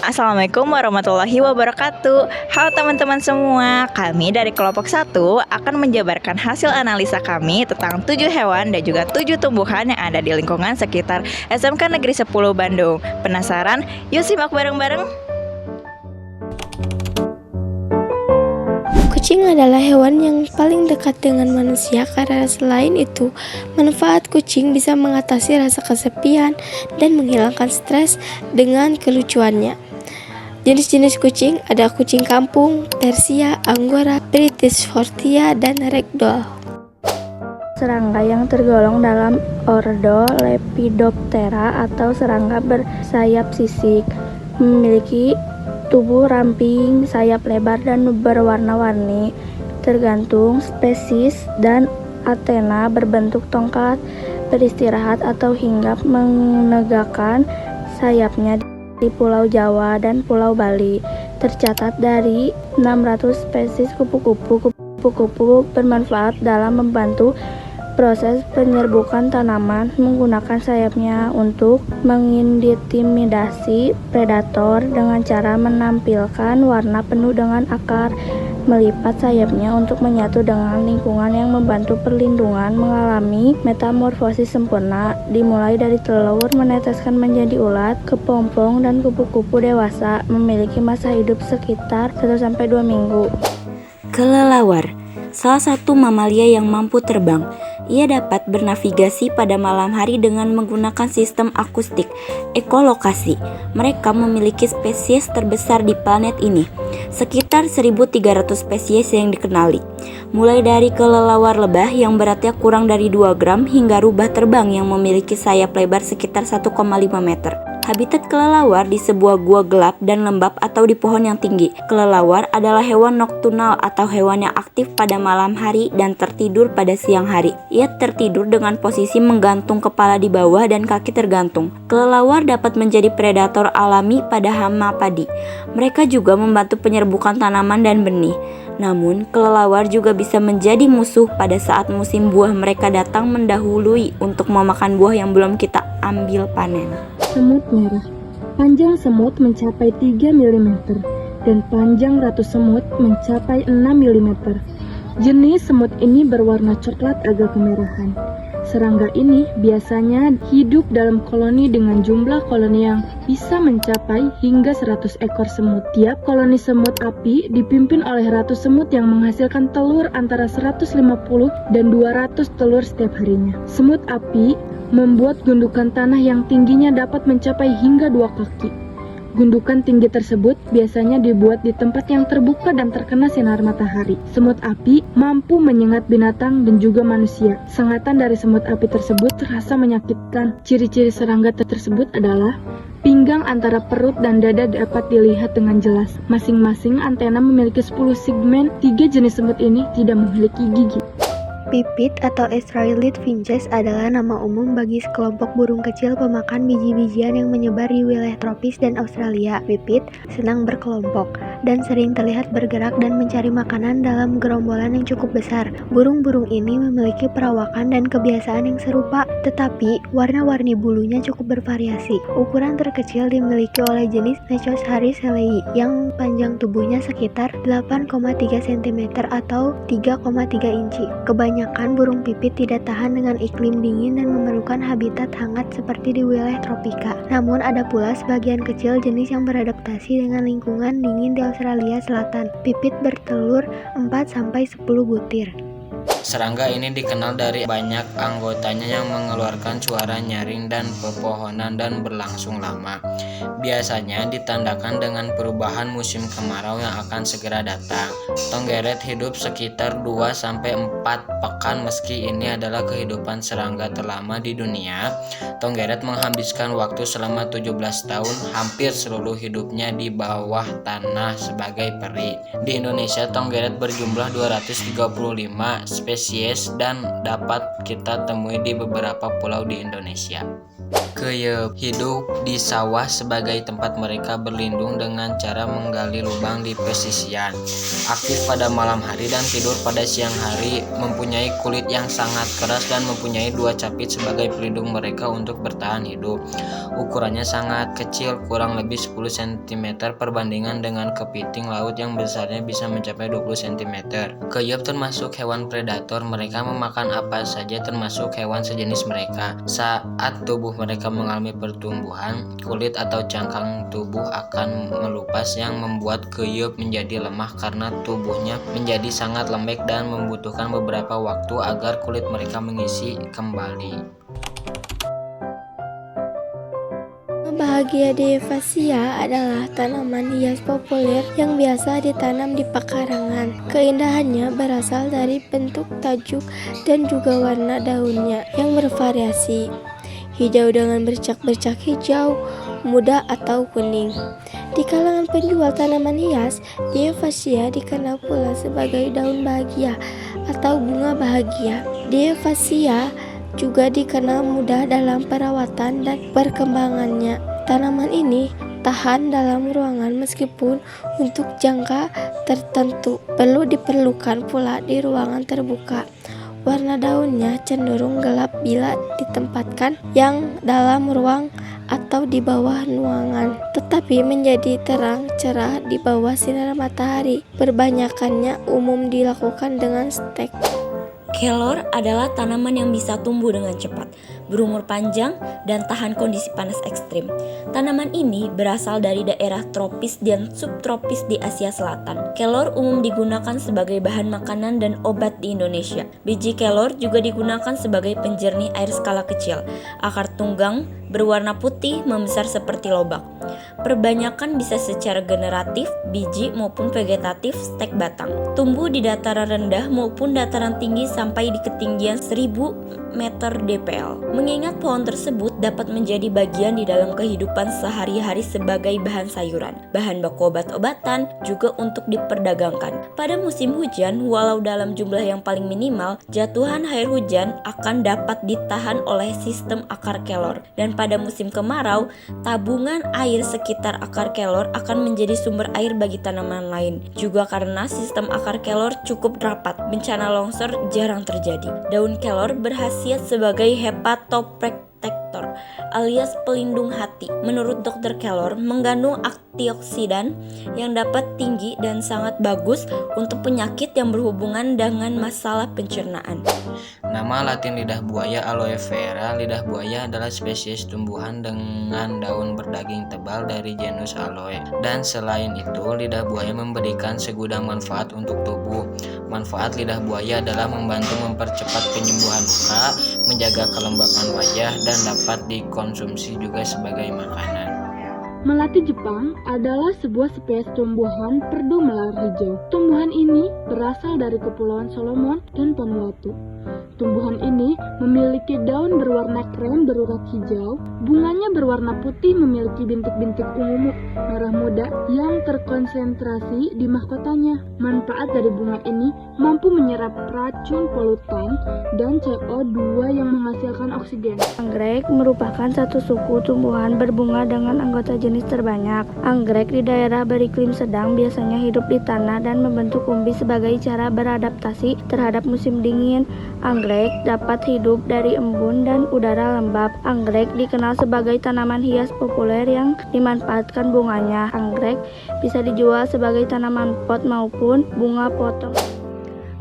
Assalamualaikum warahmatullahi wabarakatuh. Halo teman-teman semua, kami dari kelompok 1 akan menjabarkan hasil analisa kami tentang 7 hewan dan juga 7 tumbuhan yang ada di lingkungan sekitar SMK Negeri 10 Bandung. Penasaran? Yuk simak bareng-bareng. Kucing adalah hewan yang paling dekat dengan manusia karena selain itu, manfaat kucing bisa mengatasi rasa kesepian dan menghilangkan stres dengan kelucuannya. Jenis-jenis kucing ada kucing kampung, Persia, Angora, British Shorthair, dan Ragdoll. Serangga yang tergolong dalam ordo Lepidoptera atau serangga bersayap sisik, memiliki tubuh ramping, sayap lebar dan berwarna-warni, tergantung spesies, dan antena berbentuk tongkat beristirahat atau hinggap menegakkan sayapnya di Pulau Jawa dan Pulau Bali. Tercatat dari 600 spesies kupu-kupu. Kupu-kupu bermanfaat dalam membantu proses penyerbukan tanaman, menggunakan sayapnya untuk mengintimidasi predator dengan cara menampilkan warna penuh dengan akar, melipat sayapnya untuk menyatu dengan lingkungan yang membantu perlindungan, mengalami metamorfosis sempurna, dimulai dari telur, meneteskan menjadi ulat, kepompong, dan kupu-kupu dewasa, memiliki masa hidup sekitar 1-2 minggu. Kelelawar, salah satu mamalia yang mampu terbang. Ia dapat bernavigasi pada malam hari dengan menggunakan sistem akustik ekolokasi. Mereka memiliki spesies terbesar di planet ini, sekitar 1.300 spesies yang dikenali. Mulai dari kelelawar lebah yang beratnya kurang dari 2 gram hingga rubah terbang yang memiliki sayap lebar sekitar 1,5 meter. Habitat kelelawar di sebuah gua gelap dan lembab atau di pohon yang tinggi. Kelelawar adalah hewan nokturnal atau hewan yang aktif pada malam hari dan tertidur pada siang hari. Ia tertidur dengan posisi menggantung kepala di bawah dan kaki tergantung. Kelelawar dapat menjadi predator alami pada hama padi. Mereka juga membantu penyerbukan tanaman dan benih. Namun, kelelawar juga bisa menjadi musuh pada saat musim buah mereka datang mendahului untuk memakan buah yang belum kita ambil panen. Semut merah. Panjang semut mencapai 3 mm dan panjang ratu semut mencapai 6 mm. Jenis semut ini berwarna coklat agak kemerahan. Serangga ini biasanya hidup dalam koloni dengan jumlah koloni yang bisa mencapai hingga 100 ekor semut. Tiap koloni semut api dipimpin oleh ratu semut yang menghasilkan telur antara 150 dan 200 telur setiap harinya. Semut api membuat gundukan tanah yang tingginya dapat mencapai hingga 2 kaki. Gundukan tinggi tersebut biasanya dibuat di tempat yang terbuka dan terkena sinar matahari. Semut api mampu menyengat binatang dan juga manusia. Sengatan dari semut api tersebut terasa menyakitkan. Ciri-ciri serangga tersebut adalah pinggang antara perut dan dada dapat dilihat dengan jelas. Masing-masing antena memiliki 10 segmen. 3 jenis semut ini tidak memiliki gigi. Pipit atau Australid finches adalah nama umum bagi sekelompok burung kecil pemakan biji-bijian yang menyebar di wilayah tropis dan Australia. Pipit senang berkelompok dan sering terlihat bergerak dan mencari makanan dalam gerombolan yang cukup besar. Burung-burung ini memiliki perawakan dan kebiasaan yang serupa, tetapi warna-warni bulunya cukup bervariasi. Ukuran terkecil dimiliki oleh jenis Nechos harrisellei yang panjang tubuhnya sekitar 8,3 cm atau 3,3 inci. Kebanyakan burung pipit tidak tahan dengan iklim dingin dan memerlukan habitat hangat seperti di wilayah tropika. Namun ada pula sebagian kecil jenis yang beradaptasi dengan lingkungan dingin di Australia Selatan. Pipit bertelur 4-10 butir. Serangga ini dikenal dari banyak anggotanya yang mengeluarkan suara nyaring dan pepohonan dan berlangsung lama. Biasanya ditandakan dengan perubahan musim kemarau yang akan segera datang. Tonggeret hidup sekitar 2-4 pekan. Meski ini adalah kehidupan serangga terlama di dunia, Tonggeret menghabiskan waktu selama 17 tahun, hampir seluruh hidupnya di bawah tanah sebagai peri. Di Indonesia, Tonggeret berjumlah 235 spesies dan dapat kita temui di beberapa pulau di Indonesia. Keyep hidup di sawah sebagai tempat mereka berlindung dengan cara menggali lubang di pesisian. Aktif pada malam hari dan tidur pada siang hari, mempunyai kulit yang sangat keras dan mempunyai 2 capit sebagai pelindung mereka untuk bertahan hidup. Ukurannya sangat kecil, kurang lebih 10 cm perbandingan dengan kepiting laut yang besarnya bisa mencapai 20 cm. Keyep termasuk hewan predator, mereka memakan apa saja termasuk hewan sejenis mereka. Saat tubuh mereka mengalami pertumbuhan, kulit atau cangkang tubuh akan melupas yang membuat keyep menjadi lemah karena tubuhnya menjadi sangat lembek dan membutuhkan beberapa waktu agar kulit mereka mengisi kembali. Bahagia Dioefasia adalah tanaman hias populer yang biasa ditanam di pekarangan. Keindahannya berasal dari bentuk tajuk dan juga warna daunnya yang bervariasi. Hijau dengan bercak-bercak hijau, muda atau kuning. Di kalangan penjual tanaman hias, Dioefasia dikenal pula sebagai daun bahagia atau bunga bahagia. Dioefasia juga dikenal mudah dalam perawatan dan perkembangannya. Tanaman ini tahan dalam ruangan meskipun untuk jangka tertentu perlu diperlukan pula di ruangan terbuka. Warna daunnya cenderung gelap bila ditempatkan yang dalam ruang atau di bawah ruangan, tetapi menjadi terang cerah di bawah sinar matahari. Perbanyakannya umum dilakukan dengan stek. Kelor adalah tanaman yang bisa tumbuh dengan cepat, berumur panjang, dan tahan kondisi panas ekstrim. Tanaman ini berasal dari daerah tropis dan subtropis di Asia Selatan. Kelor umum digunakan sebagai bahan makanan dan obat di Indonesia. Biji kelor juga digunakan sebagai penjernih air skala kecil. Akar tunggang berwarna putih membesar seperti lobak. Perbanyakan bisa secara generatif, biji maupun vegetatif, stek batang. Tumbuh di dataran rendah maupun dataran tinggi sampai di ketinggian 1000 meter dpl. Mengingat pohon tersebut dapat menjadi bagian di dalam kehidupan sehari-hari sebagai bahan sayuran, bahan baku obat-obatan, juga untuk diperdagangkan. Pada musim hujan, walau dalam jumlah yang paling minimal, jatuhan air hujan akan dapat ditahan oleh sistem akar kelor. Dan pada musim kemarau, tabungan air sekitar akar kelor akan menjadi sumber air bagi tanaman lain. Juga karena sistem akar kelor cukup rapat, bencana longsor jarang terjadi. Daun kelor berhasil sebagai hepatoprotektor alias pelindung hati. Menurut Dr. Kelor, mengandung antioksidan yang dapat tinggi dan sangat bagus untuk penyakit yang berhubungan dengan masalah pencernaan. Nama latin lidah buaya aloe vera. Lidah buaya adalah spesies tumbuhan dengan daun berdaging tebal dari genus aloe. Dan selain itu, lidah buaya memberikan segudang manfaat untuk tubuh. Manfaat lidah buaya adalah membantu mempercepat penyembuhan luka, menjaga kelembapan wajah, dan dapat dikonsumsi juga sebagai makanan. Melati Jepang adalah sebuah spesies tumbuhan perdu melar hijau. Tumbuhan ini berasal dari Kepulauan Solomon dan Vanuatu. Tumbuhan ini memiliki daun berwarna krem berurat hijau, bunganya berwarna putih memiliki bintik-bintik ungu merah muda yang terkonsentrasi di mahkotanya. Manfaat dari bunga ini mampu menyerap racun polutan dan CO2 yang menghasilkan oksigen. Anggrek merupakan satu suku tumbuhan berbunga dengan anggota jenis terbanyak. Anggrek di daerah beriklim sedang biasanya hidup di tanah dan membentuk umbi sebagai cara beradaptasi terhadap musim dingin. Anggrek dapat hidup dari embun dan udara lembab. Anggrek dikenal sebagai tanaman hias populer yang dimanfaatkan bunganya. Anggrek bisa dijual sebagai tanaman pot maupun bunga potong.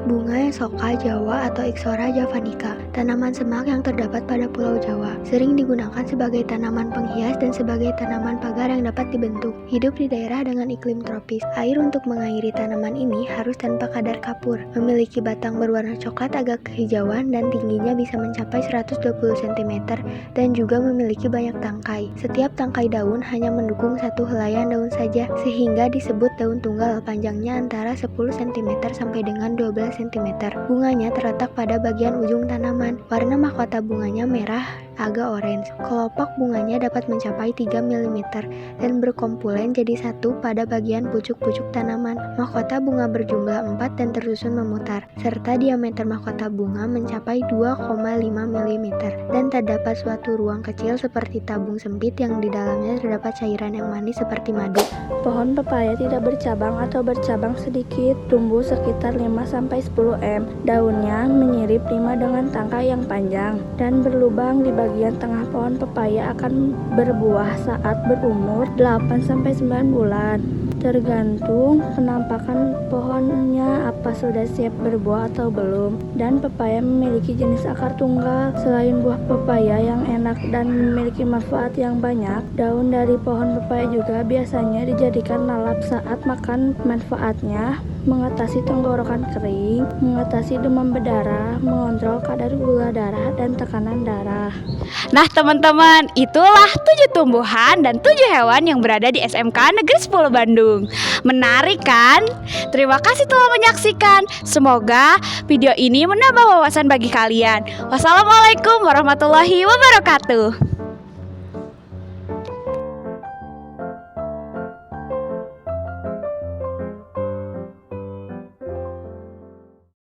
Bunga Esoka Jawa atau Ixora javanica, tanaman semak yang terdapat pada Pulau Jawa, sering digunakan sebagai tanaman penghias dan sebagai tanaman pagar yang dapat dibentuk. Hidup di daerah dengan iklim tropis. Air untuk mengairi tanaman ini harus tanpa kadar kapur. Memiliki batang berwarna coklat agak kehijauan dan tingginya bisa mencapai 120 cm dan juga memiliki banyak tangkai. Setiap tangkai daun hanya mendukung satu helaian daun saja, sehingga disebut daun tunggal. Panjangnya antara 10 cm sampai dengan 12 cm. Bunganya terletak pada bagian ujung tanaman. Warna mahkota bunganya merah agak orange. Kelopak bunganya dapat mencapai 3 mm dan berkompulen jadi satu pada bagian pucuk-pucuk tanaman. Mahkota bunga berjumlah 4 dan tersusun memutar, serta diameter mahkota bunga mencapai 2,5 mm dan terdapat suatu ruang kecil seperti tabung sempit yang di dalamnya terdapat cairan yang manis seperti madu. Pohon pepaya tidak bercabang atau bercabang sedikit, tumbuh sekitar 5-10 m. Daunnya menyirip 5 dengan tangkai yang panjang dan berlubang di bagian tengah. Pohon pepaya akan berbuah saat berumur 8-9 bulan. Tergantung penampakan pohonnya apa sudah siap berbuah atau belum. Dan pepaya memiliki jenis akar tunggal. Selain buah pepaya yang enak dan memiliki manfaat yang banyak, daun dari pohon pepaya juga biasanya dijadikan lalap saat makan. Manfaatnya mengatasi tenggorokan kering, mengatasi demam berdarah, mengontrol kadar gula darah dan tekanan darah. Nah teman-teman, itulah 7 tumbuhan dan 7 hewan yang berada di SMK Negeri 10 Bandung. Menarik kan? Terima kasih telah menyaksikan. Semoga video ini menambah wawasan bagi kalian. Wassalamualaikum warahmatullahi wabarakatuh.